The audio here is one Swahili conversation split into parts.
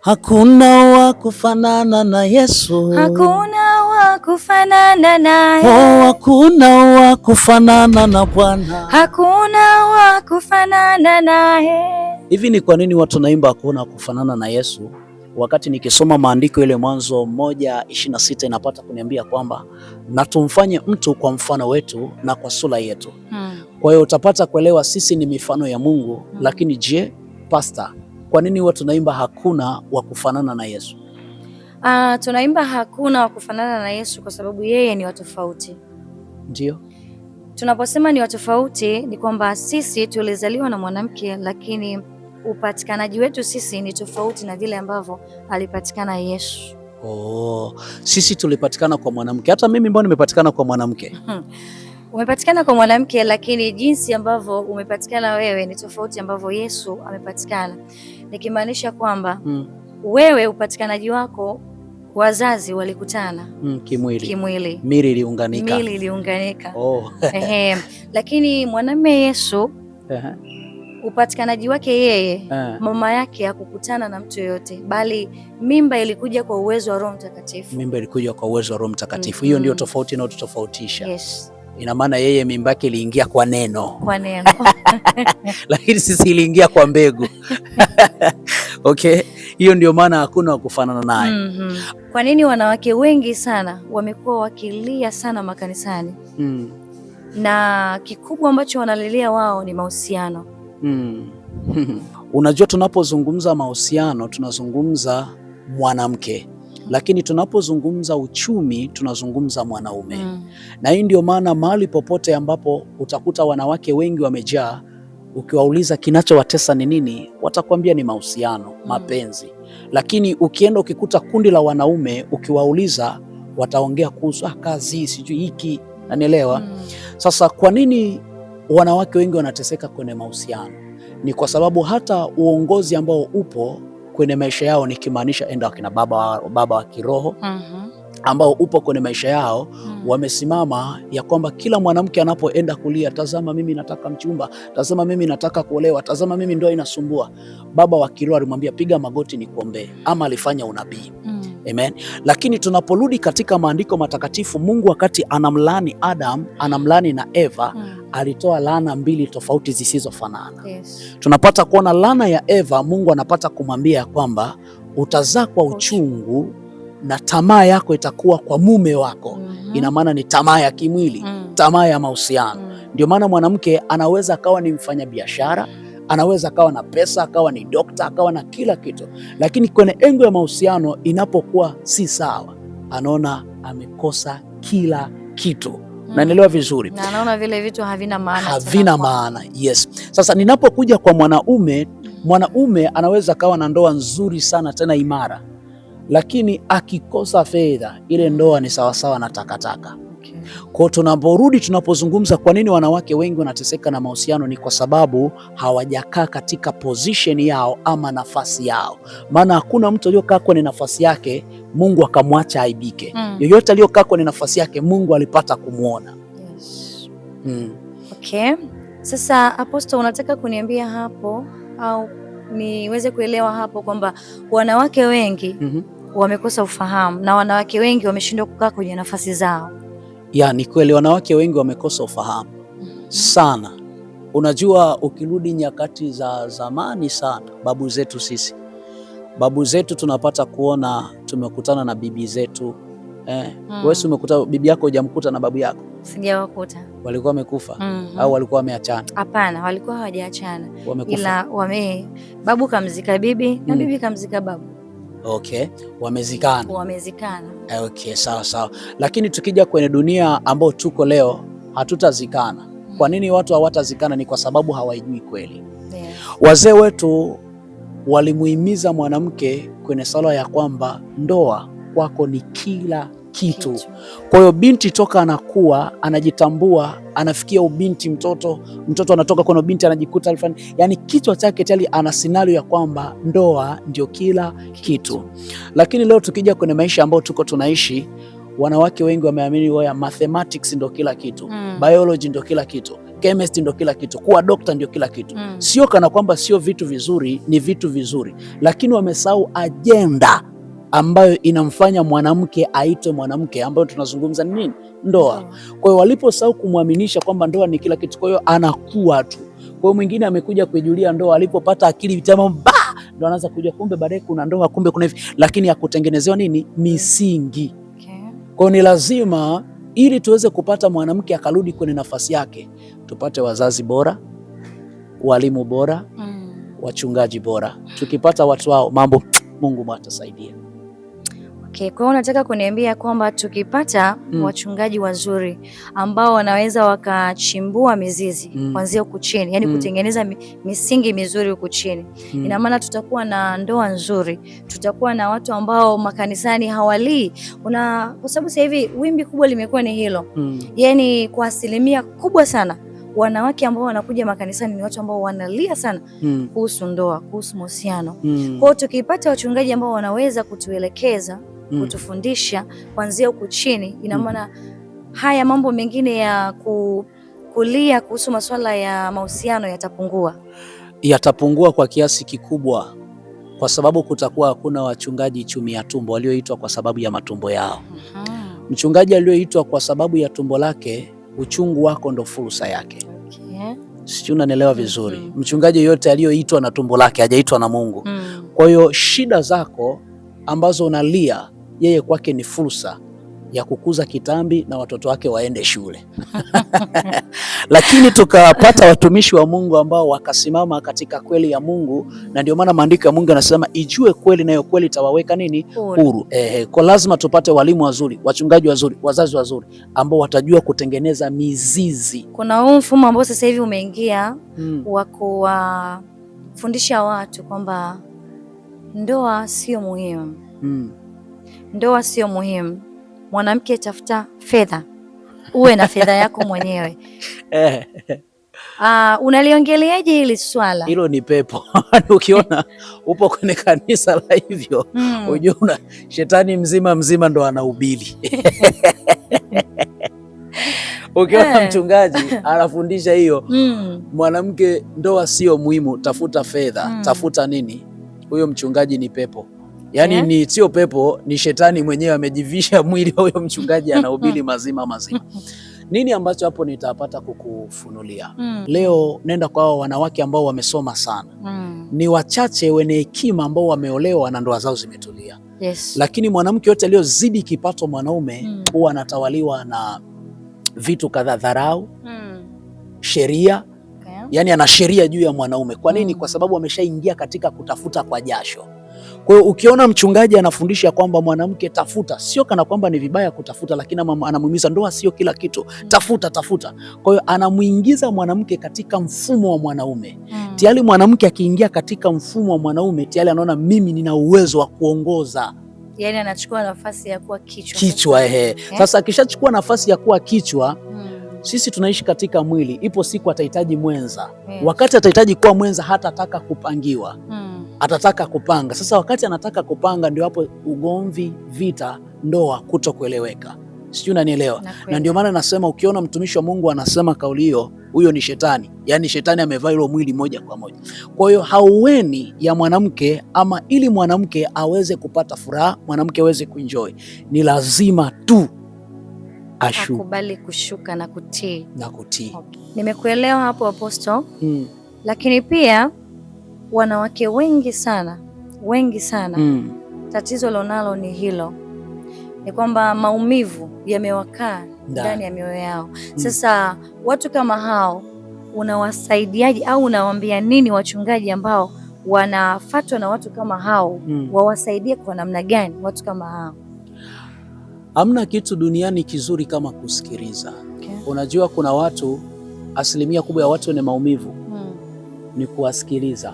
Hakuna wa kufanana na Yesu. Hakuna wa kufanana naye. Oh, hakuna wa kufanana na Bwana. Hakuna wa kufanana naye. Hivi ni kwa nini watu naimba hakuna wa kufanana na Yesu? Wakati nikisoma maandiko ile Mwanzo 1:26 inapata kuniambia kwamba na tumfanye mtu kwa mfano wetu na kwa sura yetu. Kwa hiyo utapata kuelewa sisi ni mifano ya Mungu. Lakini je, pastor, kwa nini watu naimba hakuna wa kufanana na Yesu? Tunaimba hakuna wa kufanana na Yesu kwa sababu yeye ni wa tofauti. Ndio. Tunaposema ni wa tofauti ni kwamba sisi tulizaliwa na mwanamke, lakini upatikanaji wetu sisi ni tofauti na vile ambavyo alipatikana Yesu. Oh, sisi tulipatikana kwa mwanamke. Hata mimi mbona nimepatikana kwa mwanamke? Umepatikana kwa mwanamke, lakini jinsi ambavyo umepatikana wewe ni tofauti ambavyo Yesu amepatikana. Nikimaanisha kwamba wewe upatikanaji wako wazazi walikutana kimwili. Mili iliunganika. Oh. Lakini mwanamume Yesu upatikanaji wake yeye mama yake hakukutana na mtu yoyote, bali mimba ilikuja kwa uwezo wa Roho Mtakatifu. Hiyo ndio tofauti inayotofautisha. Yes. Ina maana yeye mimba yake iliingia kwa neno. Lakini sisi iliingia kwa mbegu. Okay, hiyo ndio maana hakuna wa kufanana naye. Kwa nini wanawake wengi sana wamekuwa wakilia sana makanisani? Na kikubwa ambacho wanalilia wao ni mahusiano. Unajua, tunapozungumza mahusiano tunazungumza mwanamke, lakini tunapozungumza uchumi tunazungumza mwanaume. Na hii ndio maana mahali popote ambapo utakuta wanawake wengi wamejaa, ukiwauliza kinachowatesa ni nini, watakwambia ni mahusiano, mapenzi. Lakini ukienda ukikuta kundi la wanaume, ukiwauliza wataongea kuhusu kazi, sijui hiki, nanielewa. Sasa kwa nini wanawake wengi wanateseka kwenye mahusiano? Ni kwa sababu hata uongozi ambao upo kwenye maisha yao, nikimaanisha enda wakina baba wa kiroho ambao upo kwenye maisha yao, wamesimama ya kwamba kila mwanamke anapoenda kulia, tazama mimi nataka mchumba, tazama mimi nataka kuolewa, tazama mimi ndoa inasumbua, baba wa kiroho alimwambia piga magoti nikuombee, ama alifanya unabii. Amen. Lakini tunaporudi katika maandiko matakatifu, Mungu wakati anamlaani Adam, anamlaani na Eva, alitoa laana mbili tofauti zisizofanana. Yes. Tunapata kuona laana ya Eva, Mungu anapata kumwambia kwamba utazaa kwa uchungu na tamaa yako itakuwa kwa mume wako. Ina maana ni tamaa ya kimwili, tamaa ya mahusiano. Ndio maana mwanamke anaweza akawa ni mfanyabiashara, anaweza akawa na pesa, akawa ni dokta, akawa na kila kitu, lakini kwenye engo ya mahusiano inapokuwa si sawa, anaona amekosa kila kitu. Naelewa vizuri. Na anaona vile vitu havina maana. Yes. Sasa ninapokuja kwa mwanaume anaweza akawa na ndoa nzuri sana tena imara, lakini akikosa fedha, ile ndoa ni sawasawa na takataka. Kwa tunapozungumza kwa nini wanawake wengi wanateseka na mahusiano, ni kwa sababu hawajakaa katika position yao ama nafasi yao. Maana hakuna mtu aliyokaa kwenye nafasi yake Mungu akamwacha aibike. Yoyote aliyokaa kwenye nafasi yake Mungu alipata kumwona. Yes. Okay. Sasa Apostle, unataka kuniambia hapo au niweze kuelewa hapo kwamba wanawake wengi wamekosa ufahamu na wanawake wengi wameshindwa kukaa kwenye nafasi zao? Ya, ni kweli wanawake wengi wamekosa ufahamu sana. Unajua, ukirudi nyakati za zamani sana, babu zetu tunapata kuona, tumekutana na bibi zetu. Wewe umekuta bibi yako, hujamkuta na babu yako? Sijawakuta. Walikuwa wamekufa au walikuwa wameachana? Hapana, walikuwa hawajaachana, ila babu kamzika bibi na bibi kamzika babu. Okay, wamezikana. Okay, sawa. Lakini tukija kwenye dunia ambao tuko leo, hatutazikana. Kwa nini watu hawatazikana? Ni kwa sababu hawaijui kweli. Wazee wetu walimuhimiza mwanamke kwenye sala ya kwamba ndoa kwako ni kila kitu. Kwa hiyo binti toka anakuwa anajitambua, anafikia ubinti, mtoto anatoka kwenye ubinti anajikuta yani kichwa chake tayari ana scenario ya kwamba ndoa ndio kila kitu. Lakini leo tukija kwenye maisha ambayo tuko tunaishi, wanawake wengi wameamini mathematics ndio kila kitu, biology ndio kila kitu, chemist ndio kila kitu, kuwa doctor ndio kila kitu. Sio kana kwamba sio vitu vizuri, ni vitu vizuri, lakini wamesahau ajenda ambayo inamfanya mwanamke aitwe mwanamke, ambayo tunazungumza ni nini? Ndoa. Kwa hiyo waliposahau kumwaminisha kwamba ndoa ni kila kitu, kwa hiyo anakuwa tu. Kwa hiyo mwingine amekuja kuijulia ndoa, alipopata akili vitama ndo anaanza kujua kumbe baadaye kuna ndoa, kumbe kuna hivi, lakini ya kutengenezewa nini? Misingi. Kwa hiyo ni lazima, ili tuweze kupata mwanamke akarudi kwenye nafasi yake, tupate wazazi bora, walimu bora, wachungaji bora. Tukipata watu hao, mambo Mungu atasaidia. Okay, kwa hiyo unataka kuniambia kwamba tukipata wachungaji wazuri ambao wanaweza wakachimbua mizizi kuanzia huku chini, yani kutengeneza misingi mizuri huku chini, ina maana tutakuwa na ndoa nzuri, tutakuwa na watu ambao makanisani hawalii. Kwa sababu sasa hivi wimbi kubwa limekuwa ni hilo. Yani kwa asilimia kubwa sana wanawake ambao wanakuja makanisani ni watu ambao wanalia sana kuhusu ndoa, kuhusu mahusiano. Kwa hiyo tukipata wachungaji ambao wanaweza kutuelekeza, kutufundisha kuanzia huku chini, ina maana haya mambo mengine ya kulia kuhusu masuala ya mahusiano yatapungua kwa kiasi kikubwa, kwa sababu kutakuwa hakuna wachungaji chumia tumbo walioitwa kwa sababu ya matumbo yao. Mchungaji aliyoitwa kwa sababu ya tumbo lake, uchungu wako ndo fursa yake. Sijui unanielewa vizuri. Mchungaji yote aliyoitwa na tumbo lake, hajaitwa na Mungu. Kwa hiyo shida zako ambazo unalia, yeye kwake ni fursa ya kukuza kitambi na watoto wake waende shule. Lakini tukapata watumishi wa Mungu ambao wakasimama katika kweli ya Mungu, na ndio maana maandiko ya Mungu yanasema ijue kweli nayo kweli itawaweka nini? Huru. Kwa lazima tupate walimu wazuri, wachungaji wazuri, wazazi wazuri ambao watajua kutengeneza mizizi. Kuna huu mfumo ambao sasa hivi umeingia wa kuwafundisha watu kwamba ndoa sio muhimu. Ndoa sio muhimu. Mwanamke, tafuta fedha, uwe na fedha yako mwenyewe. Unaliongeleaje hili swala? Hilo ni pepo. Ukiona upo kwenye kanisa la hivyo, unajua shetani mzima ndo anahubiri. Ukiona mchungaji anafundisha hiyo, mwanamke ndoa sio muhimu, tafuta fedha, tafuta nini, huyo mchungaji ni pepo. Yani ni sio pepo, ni shetani mwenyewe amejivisha mwili wa huyo mchungaji, anahubiri mazima. Nini ambacho hapo nitapata kukufunulia leo? Nenda kwa hao wanawake ambao wamesoma sana. Ni wachache wenye hekima ambao wameolewa na ndoa zao zimetulia. Lakini mwanamke yote aliyozidi kipato mwanaume huwa anatawaliwa na vitu kadhaa: dharau, sheria. Yani ana sheria juu ya mwanaume. Kwa nini? Kwa sababu ameshaingia katika kutafuta kwa jasho. Kwa hiyo ukiona mchungaji anafundisha kwamba mwanamke tafuta, sio kana kwamba ni vibaya kutafuta, lakini anamuhimiza ndoa sio kila kitu, tafuta. Kwa hiyo anamuingiza mwanamke katika mfumo wa mwanaume. Tayari mwanamke akiingia katika mfumo wa mwanaume, tayari anaona mimi nina uwezo wa kuongoza. Yani anachukua nafasi ya kuwa kichwa. Sasa akishachukua nafasi ya kuwa kichwa, sisi tunaishi katika mwili, ipo siku atahitaji mwenza. Wakati atahitaji kuwa mwenza, hatataka kupangiwa. Atataka kupanga. Sasa wakati anataka kupanga, ndio hapo ugomvi, vita, ndoa kutokueleweka. Sijui unanielewa? Na ndio maana nasema ukiona mtumishi wa Mungu anasema kauli hiyo, huyo ni shetani. Yani shetani amevaa hilo mwili moja kwa moja. Kwa hiyo haueni ya mwanamke, ama ili mwanamke aweze kupata furaha, mwanamke aweze kuenjoy, ni lazima tu akubali kushuka na kutii. Okay. Nimekuelewa hapo Apostle. Lakini pia wanawake wengi sana tatizo lonalo ni hilo, ni kwamba maumivu yamewakaa ndani ya mioyo yao. Sasa watu kama hao unawasaidiaje, au unawaambia nini wachungaji ambao wanafatwa na watu kama hao? Wawasaidie kwa namna gani watu kama hao? Hamna kitu duniani kizuri kama kusikiliza. Unajua kuna watu, asilimia kubwa ya watu wenye maumivu ni kuwasikiliza.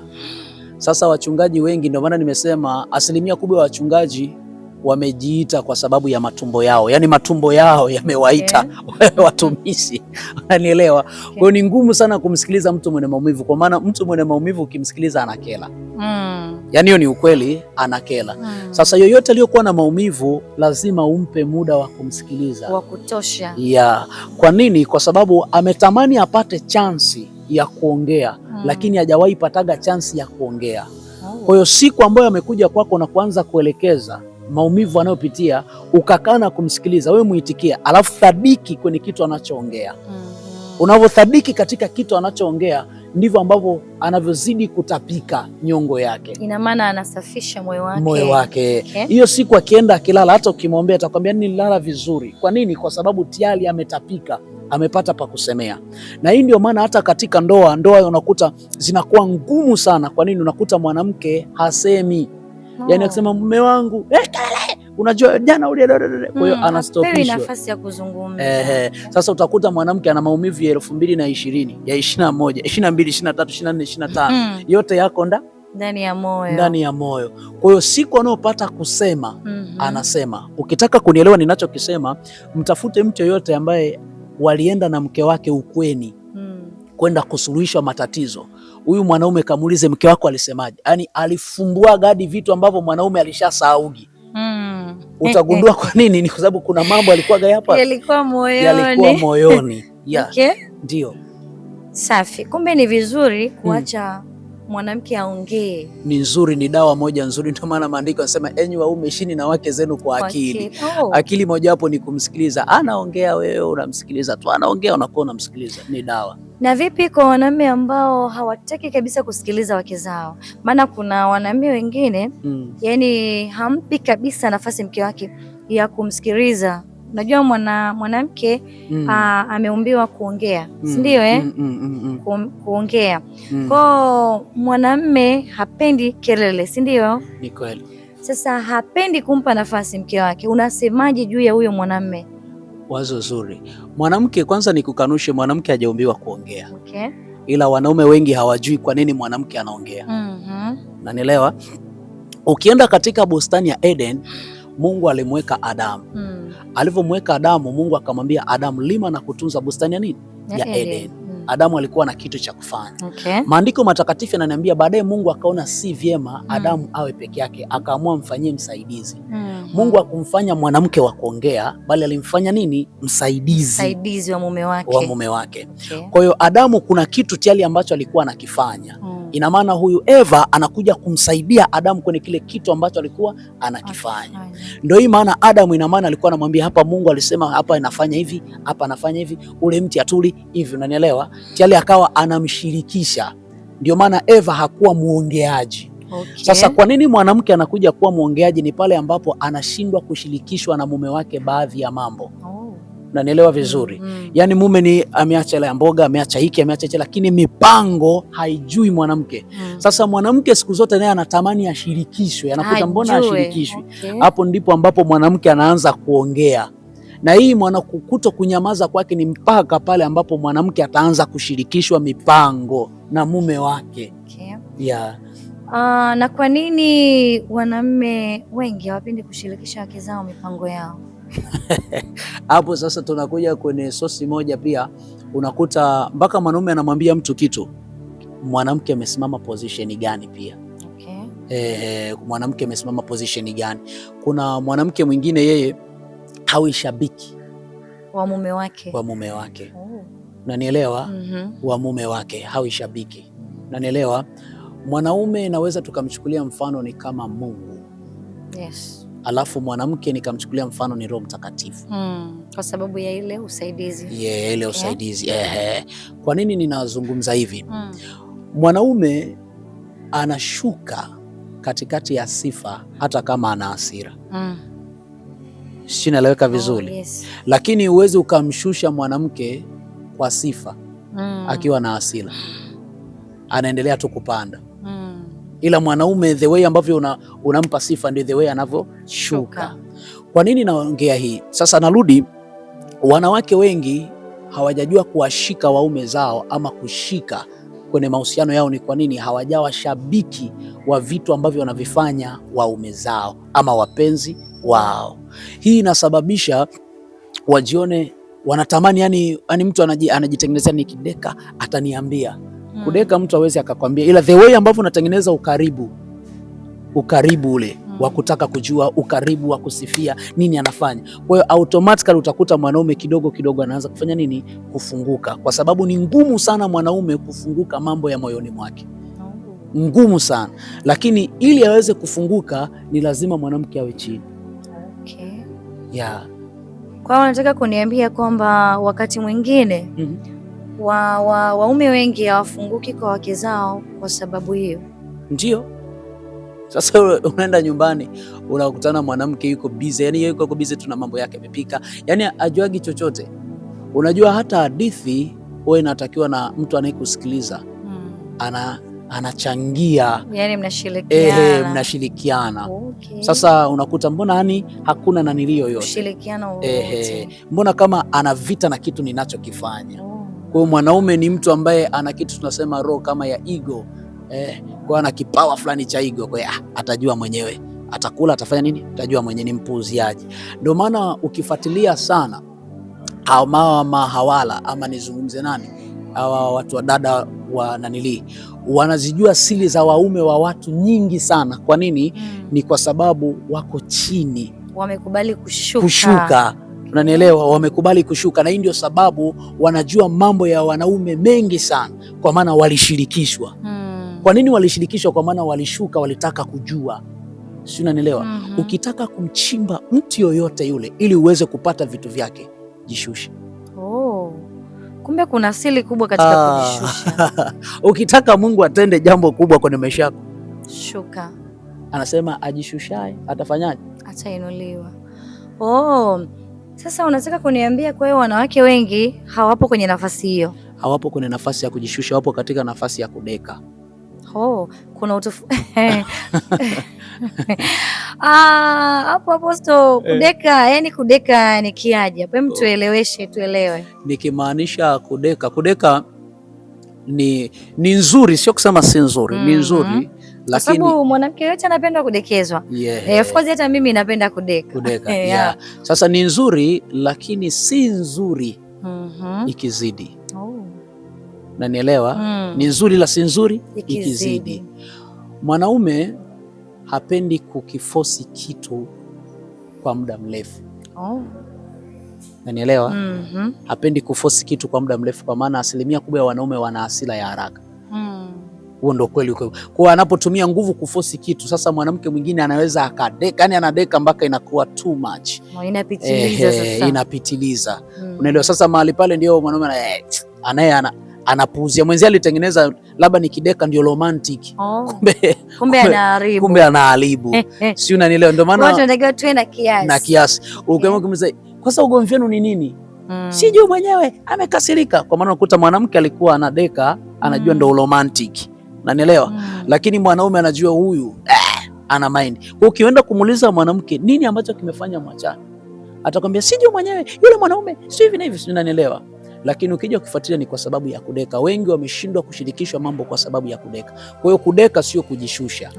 Sasa wachungaji wengi, ndio maana nimesema asilimia kubwa ya wachungaji wamejiita kwa sababu ya matumbo yao, yaani matumbo yao yamewaita watumishi. Unanielewa? Kwa hiyo ni ngumu sana kumsikiliza mtu mwenye maumivu, kwa maana mtu mwenye maumivu ukimsikiliza anakela. Yaani hiyo ni ukweli, anakela. Sasa yoyote aliyokuwa na maumivu lazima umpe muda wa kumsikiliza wa kutosha. Kwa nini? Kwa sababu ametamani apate chansi ya kuongea, lakini hajawahi pataga chansi ya kuongea. Kwa hiyo siku ambayo amekuja kwako na kuanza kuelekeza maumivu anayopitia, ukakaa na kumsikiliza, wewe muitikia, alafu thabiki kwenye kitu anachoongea. Unavyothabiki katika kitu anachoongea, ndivyo ambavyo anavyozidi kutapika nyongo yake. Ina maana anasafisha moyo wake. Hiyo siku akienda akilala, hata ukimwambia atakwambia nilala vizuri. Kwa nini? Kwa sababu tayari ametapika, amepata pa kusemea. Na hii ndio maana hata katika ndoa unakuta zinakuwa ngumu sana. Kwa nini? Unakuta mwanamke hasemi. Yaani akisema mume wangu, unajua jana ule. Kwa hiyo anastopishwa nafasi ya kuzungumza. Sasa utakuta mwanamke ana maumivu ya 2020, ya 21, 22, 23, 24, 25. Yote yako ndani ya moyo. Kwa hiyo siku anayopata kusema anasema. Ukitaka kunielewa ninachokisema, mtafute mtu yoyote ambaye walienda na mke wake ukweni kwenda kusuluhisha matatizo. Huyu mwanaume kamuulize mke wako alisemaje. Yaani alifumbua gadi vitu ambavyo mwanaume alishasahaugi. Utagundua kwa nini? Ni kwa sababu kuna mambo alikuwa hapa yalikuwa moyoni. Ndio. Safi. Kumbe ni vizuri kuacha mwanamke aongee. Ni nzuri, ni dawa moja nzuri. Ndio maana maandiko yanasema enyi waume ishini na wake zenu kwa akili. Akili moja hapo ni kumsikiliza. Anaongea, wewe unamsikiliza tu. Anaongea, unakuwa unamsikiliza. Ni dawa. Na vipi kwa wanaume ambao hawataki kabisa kusikiliza wake zao? Maana kuna wanaume wengine yani hampi kabisa nafasi mke wake ya kumsikiliza. Unajua mwanamke ameumbiwa kuongea, si ndio? Kuongea. Kwa mwanamume hapendi kelele, si ndio? Ni kweli. Sasa hapendi kumpa nafasi mke wake. Unasemaje juu ya huyo mwanamume? Wazo zuri. Mwanamke, kwanza ni kukanushe, mwanamke hajaumbiwa kuongea. Ila wanaume wengi hawajui kwa nini mwanamke anaongea. Unanielewa? Ukienda katika bustani ya Eden, Mungu alimweka Adamu. Alivyomweka Adamu, Mungu akamwambia Adamu, lima na kutunza bustani ya nini? Ya Eden. Adamu alikuwa na kitu cha kufanya. Maandiko matakatifu yananiambia baadaye Mungu akaona si vyema Adamu awe peke yake, akaamua mfanyie msaidizi. Mungu hakumfanya mwanamke wa kuongea, bali alimfanya nini? Msaidizi wa mume wake. Kwa hiyo Adamu kuna kitu tayari ambacho alikuwa anakifanya. Ina maana huyu Eva anakuja kumsaidia Adamu kwenye kile kitu ambacho alikuwa anakifanya. Ndio hii maana Adamu, ina maana alikuwa anamwambia hapa Mungu alisema hapa inafanya hivi, hapa anafanya hivi, ule mti atuli hivi, unanielewa? Tayari akawa anamshirikisha. Ndio maana Eva hakuwa muongeaji. Sasa kwa nini mwanamke anakuja kuwa muongeaji? Ni pale ambapo anashindwa kushirikishwa na mume wake baadhi ya mambo. Unanielewa vizuri? Yaani mume ni ameacha ile mboga, ameacha hiki, ameacha hicho, lakini mipango haijui mwanamke. Sasa mwanamke siku zote naye anatamani ashirikishwe, anakuta mbona ashirikishwi? Hapo ndipo ambapo mwanamke anaanza kuongea. Na hii kuto kunyamaza kwake ni mpaka pale ambapo mwanamke ataanza kushirikishwa mipango na mume wake. Na kwa nini wanaume wengi hawapendi kushirikisha wake zao mipango yao? Hapo sasa tunakuja kwenye sosi moja pia, unakuta mpaka mwanaume anamwambia mtu kitu, mwanamke amesimama position gani pia. Mwanamke amesimama position gani? Kuna mwanamke mwingine yeye hawi shabiki wa mume wake. Unanielewa? Wa mume wake hawi shabiki. Unanielewa? Mwanaume naweza tukamchukulia mfano ni kama Mungu. Alafu mwanamke nikamchukulia mfano ni Roho Mtakatifu. Kwa sababu ya ile usaidizi. Ile usaidizi. Kwa nini ninazungumza hivi? Mwanaume anashuka katikati ya sifa hata kama ana hasira. Sinaeleweka vizuri? Lakini huwezi ukamshusha mwanamke kwa sifa akiwa na hasira. Anaendelea tu kupanda. Ila mwanaume the way ambavyo unampa sifa ndio the way anavyoshuka. Kwa nini naongea hii? Sasa narudi, wanawake wengi hawajajua kuwashika waume zao ama kushika kwenye mahusiano yao. Ni kwa nini? Hawajawa shabiki wa vitu ambavyo wanavifanya waume zao ama wapenzi Wow. Hii inasababisha wajione wanatamani, yani mtu anajitengenezea ni kideka ataniambia. Kudeka mtu hawezi akakwambia, ila the way ambavyo unatengeneza ukaribu ule wa kutaka kujua, ukaribu wa kusifia nini anafanya. Kwa hiyo automatically utakuta mwanaume kidogo kidogo anaanza kufanya nini, kufunguka, kwa sababu ni ngumu sana mwanaume kufunguka mambo ya moyoni mwake, ngumu sana. Lakini ili aweze kufunguka ni lazima mwanamke awe chini. Okay. Yeah. Kwa hiyo nataka kuniambia kwamba wakati mwingine waume wengi hawafunguki kwa wake zao kwa sababu hiyo. Ndio. Sasa unaenda nyumbani unakutana mwanamke yuko busy, yani yuko busy tu na mambo yake, amepika, yani ajuagi chochote. Unajua hata hadithi wewe inatakiwa na mtu anayekusikiliza anachangia, yani mnashirikiana. Mnashirikiana. Okay. Sasa unakuta mbona yani hakuna nanilio yote ushirikiano wote. Mbona kama ana vita na kitu ninachokifanya. Kwa hiyo mwanaume ni mtu ambaye ana kitu tunasema roho kama ya ego. Kwa ana kipawa fulani cha ego, kwa atajua mwenyewe, atakula, atafanya nini, atajua mwenyewe, ni mpuuziaji. Ndio maana ukifuatilia sana hawala ama nizungumze nani, hawa watu wa dada wa nanili wanazijua siri za waume wa watu nyingi sana. Kwa nini? Ni kwa sababu wako chini, wamekubali kushuka. Unanielewa? Wamekubali kushuka, na hii ndio sababu wanajua mambo ya wanaume mengi sana, kwa maana walishirikishwa. Kwa nini walishirikishwa? Kwa maana walishuka, walitaka kujua. Si unanielewa? Ukitaka kumchimba mtu yoyote yule ili uweze kupata vitu vyake, jishushe. Kumbe kuna siri kubwa katika kujishusha. Ukitaka Mungu atende jambo kubwa kwenye maisha yako, shuka. Anasema ajishushaye atafanyaje? Atainuliwa. Sasa unataka kuniambia kwa hiyo wanawake wengi hawapo kwenye nafasi hiyo? Hawapo kwenye nafasi ya kujishusha, wapo katika nafasi ya kudeka. Kuna hapo Apostle, kudeka, yani kudeka ni kiaje? Hebu tueleweshe, tuelewe. Nikimaanisha kudeka ni nzuri, sio kusema si nzuri, ni nzuri. Kwa sababu mwanamke yote anapenda kudekezwa. Of course hata mimi napenda kudeka. Yeah. Sasa ni nzuri, lakini si nzuri ikizidi. Nanielewa? Ni nzuri la si nzuri ikizidi. Mwanaume hapendi kukifosi kitu kwa muda mrefu. Nanielewa? Hapendi kufosi kitu kwa muda mrefu, kwa maana asilimia kubwa ya wanaume wana hasira ya haraka. Huo ndio kweli. Kwa anapotumia nguvu kufosi kitu, sasa mwanamke mwingine anaweza akadeka, yani anadeka mpaka inakuwa too much. Inapitiliza sasa. Inapitiliza. Unaelewa? Sasa mahali pale ndio mwanaume anapuuzia. Mwenzi alitengeneza labda ni kideka ndio romantic. Kumbe anaharibu. Si unanielewa? Ndio maana tunatakiwa tuwe na kiasi. Ukimwambia kwa sababu ugomvi wenu ni nini? Sijui mwenyewe amekasirika. Kwa maana ukuta mwanamke alikuwa anadeka, anajua ndio romantic. Unanielewa? Lakini mwanaume anajua huyu ana mind. Kwa ukienda kumuuliza mwanamke nini ambacho kimefanya mwachane, atakwambia sijui mwenyewe, yule mwanaume sio hivi na hivi. Unanielewa? Lakini ukija kufuatilia ni kwa sababu ya kudeka. Wengi wameshindwa kushirikishwa mambo kwa sababu ya kudeka. Kwa hiyo kudeka sio kujishusha.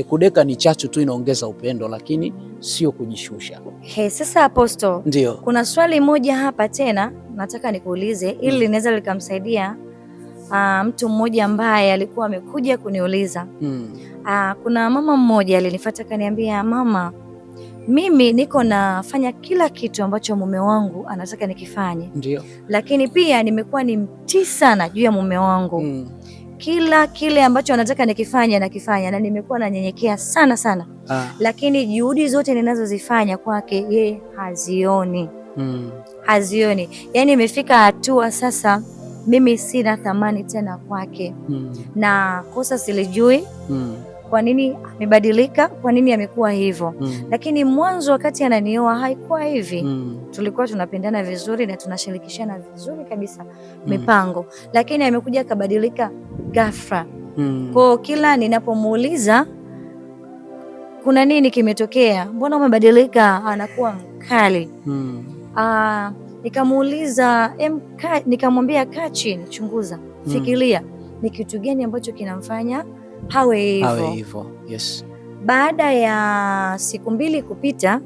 Kudeka ni chachu tu, inaongeza upendo, lakini sio kujishusha. Sasa Apostle, ndio kuna swali moja hapa tena nataka nikuulize ili linaweza likamsaidia mtu mmoja ambaye alikuwa amekuja kuniuliza. Kuna mama mmoja alinifuata kaniambia, mama, mimi niko nafanya kila kitu ambacho mume wangu anataka nikifanye. Ndio. Lakini pia nimekuwa ni mtii sana juu ya mume wangu. Kila kile ambacho anataka nikifanya nakifanya, na nimekuwa nanyenyekea sana sana. Lakini juhudi zote ninazozifanya kwake yeye hazioni. Hazioni. Yaani imefika hatua sasa mimi sina thamani tena kwake. Na kosa silijui. Kwa nini amebadilika? Kwa nini amekuwa hivyo? Lakini mwanzo wakati ananioa haikuwa hivi. Tulikuwa tunapendana vizuri na tunashirikishana vizuri kabisa mipango. Lakini amekuja akabadilika ghafla. Kwa kila ninapomuuliza kuna nini kimetokea, mbona umebadilika, anakuwa mkali. Nikamuuliza, nikamwambia kaa chini, chunguza, fikiria ni kitu gani ambacho kinamfanya hawe hivyo. Yes. Baada ya siku 2 kupita,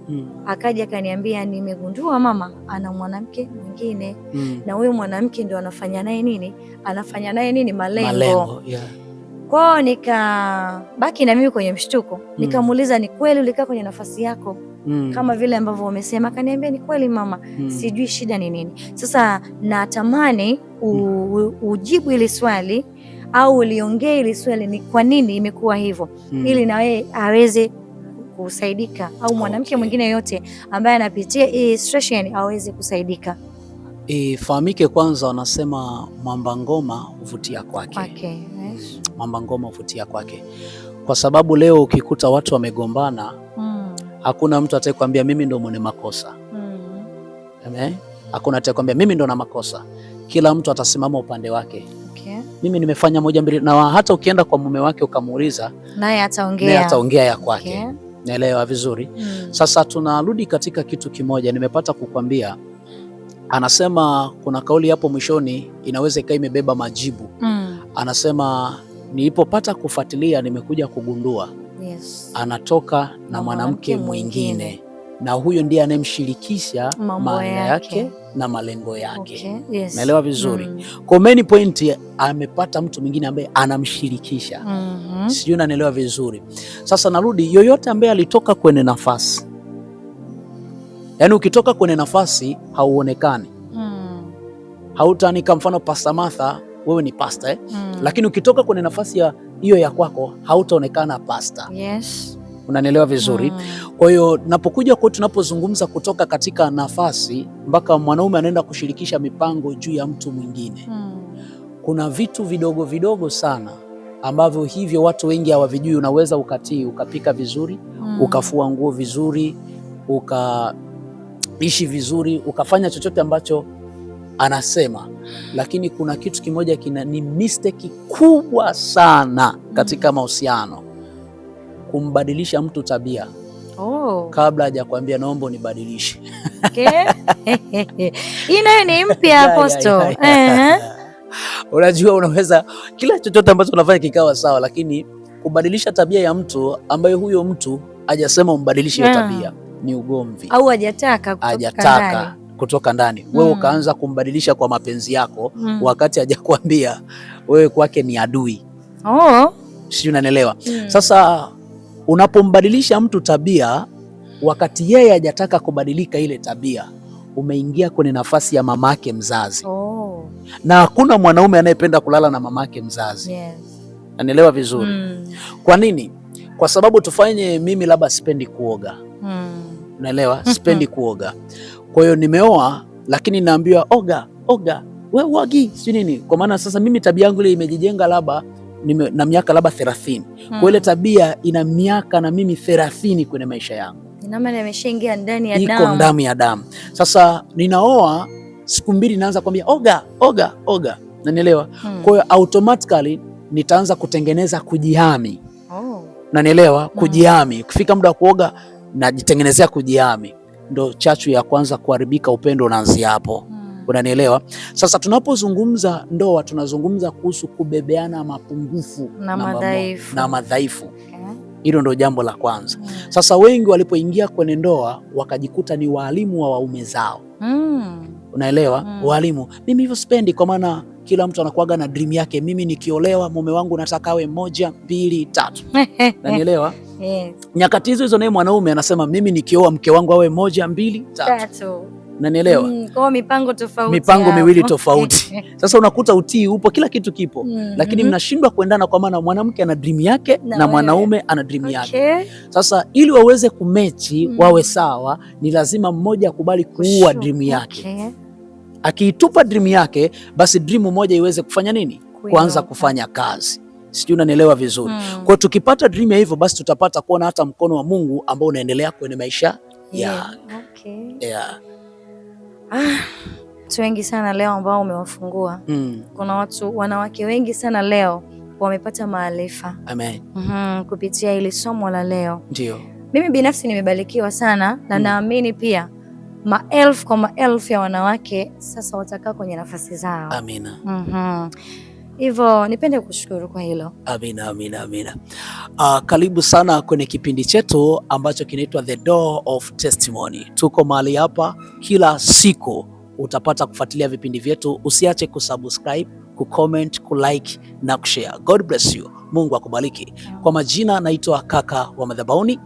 akaja akaniambia, nimegundua mama ana mwanamke mwingine, na huyo mwanamke ndio anafanya naye nini, malengo. Yeah. Kwao nikabaki na mimi kwenye mshtuko. Nikamuuliza, ni kweli ulikaa kwenye nafasi yako kama vile ambavyo umesema? Akaniambia, ni kweli mama, sijui shida ni nini. Sasa natamani ujibu ile swali au uliongee ile swali, ni kwa nini imekuwa hivyo, ili na wewe aweze kusaidika, au mwanamke mwingine yote ambaye anapitia hii situation aweze kusaidika. Ifahamike kwanza, wanasema mwamba ngoma huvutia kwake. Okay, yes. Mwamba ngoma huvutia kwake, kwa sababu leo ukikuta watu wamegombana, hakuna mtu atakwambia mimi ndo mwenye makosa. Hakuna atakwambia mimi ndo na makosa. Kila mtu atasimama upande wake. Okay. Mimi nimefanya 1 2, na hata ukienda kwa mume wake ukamuuliza, naye ataongea ya kwake. Okay. Naelewa vizuri. Sasa tunarudi katika kitu kimoja, nimepata kukwambia. Anasema kuna kauli hapo mwishoni inaweza ikawa imebeba majibu. Anasema nilipopata kufuatilia nimekuja kugundua, yes, anatoka na mwanamke mwingine, na huyo ndiye anemshirikisha maana yake na malengo yake. Okay, yes. Naelewa vizuri. Kwa main point amepata mtu mwingine ambaye anamshirikisha. Sijui unanielewa vizuri. Sasa narudi, yoyote ambaye alitoka kwenye nafasi, yaani ukitoka kwenye nafasi hauonekani. Hautanika mfano Pastor Martha, wewe ni pastor lakini ukitoka kwenye nafasi ya hiyo ya kwako hautaonekana pastor. Yes. Unanielewa vizuri. Kwa hiyo napokuja kwa tunapozungumza kutoka katika nafasi mpaka mwanaume anaenda kushirikisha mipango juu ya mtu mwingine, kuna vitu vidogo vidogo sana ambavyo hivyo watu wengi hawavijui. Unaweza ukapika vizuri, ukafua nguo vizuri, ukaishi vizuri, ukafanya chochote ambacho anasema, lakini kuna kitu kimoja ni mistake kubwa sana katika mahusiano: kumbadilisha mtu tabia kabla hajakwambia naomba unibadilishe. Okay. Hii nayo ni mpya Apostle. Unajua, unaweza kila chochote ambacho unafanya kikawa sawa, lakini kubadilisha tabia ya mtu ambaye huyo mtu hajasema umbadilishe hiyo tabia ni ugomvi, au hajataka kutoka ndani. Wewe ukaanza kumbadilisha kwa mapenzi yako wakati hajakwambia wewe kwake ni adui. Sijui unanielewa. Sasa unapombadilisha mtu tabia wakati yeye hajataka kubadilika ile tabia, umeingia kwenye nafasi ya mamake mzazi. Na hakuna mwanaume anayependa kulala na mamake mzazi. Yes. Unanielewa vizuri. Kwa nini? Kwa sababu tufanye, mimi labda sipendi kuoga. Unaelewa? Sipendi kuoga. Kwa hiyo nimeoa, lakini naambiwa oga, wewe uogi, si nini? Kwa maana sasa mimi tabia yangu ile imejijenga labda na miaka labda 30. Kwa ile tabia ina miaka na mimi 30 kwenye maisha yangu. Ina maana imeshaingia ndani ya damu. Iko ndani ya damu. Sasa ninaoa, siku 2 naanza kwambia oga. Unanielewa? Kwa hiyo automatically nitaanza kutengeneza kujihami. Unanielewa? Kujihami. Ukifika muda wa kuoga najitengenezea kujihami. Ndo chachu ya kwanza kuharibika, upendo unaanzia hapo. Unanielewa? Sasa tunapozungumza ndoa tunazungumza kuhusu kubebeana mapungufu na madhaifu. Hilo ndo jambo la kwanza. Sasa wengi walipoingia kwenye ndoa wakajikuta ni walimu wa waume zao. Unaelewa? Walimu. Mimi hivyo sipendi, kwa maana kila mtu anakuaga na dream yake. Mimi nikiolewa mume wangu nataka awe 1 2 3. Unanielewa? Yes. Nyakati hizo naye mwanaume anasema mimi nikioa mke wangu awe 1 2 3. Unanielewa? Kwa mipango tofauti. Mipango miwili tofauti. Sasa unakuta utii upo, kila kitu kipo. Lakini mnashindwa kuendana, kwa maana mwanamke ana dream yake na mwanaume ana dream yake. Sasa ili waweze kumechi, wawe sawa, ni lazima mmoja akubali kuua dream yake. Akiitupa dream yake, basi dream moja iweze kufanya nini? Kuanza kufanya kazi. Sijui unanielewa vizuri. Kwa tukipata dream ya hivyo, basi tutapata kuona hata mkono wa Mungu ambao unaendelea kwenye maisha ya. Watu wengi sana leo ambao umewafungua. Kuna wanawake wengi sana leo wamepata maarifa. Amen. Kupitia hili somo la leo. Ndio. Mimi binafsi nimebarikiwa sana na naamini pia maelfu kwa maelfu ya wanawake sasa watakaa kwenye nafasi zao. Amina. Hivyo nipende kushukuru kwa hilo. Amina, amina, amina. Karibu sana kwenye kipindi chetu ambacho kinaitwa The Door of Testimony. Tuko mahali hapa kila siku, utapata kufuatilia vipindi vyetu. Usiache kusubscribe, kucomment, kulike na kushare. God bless you. Mungu akubariki. Kwa majina naitwa Kaka wa Madhabahuni.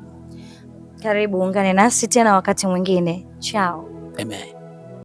Karibu ungane nasi tena wakati mwingine. Ciao. Amen.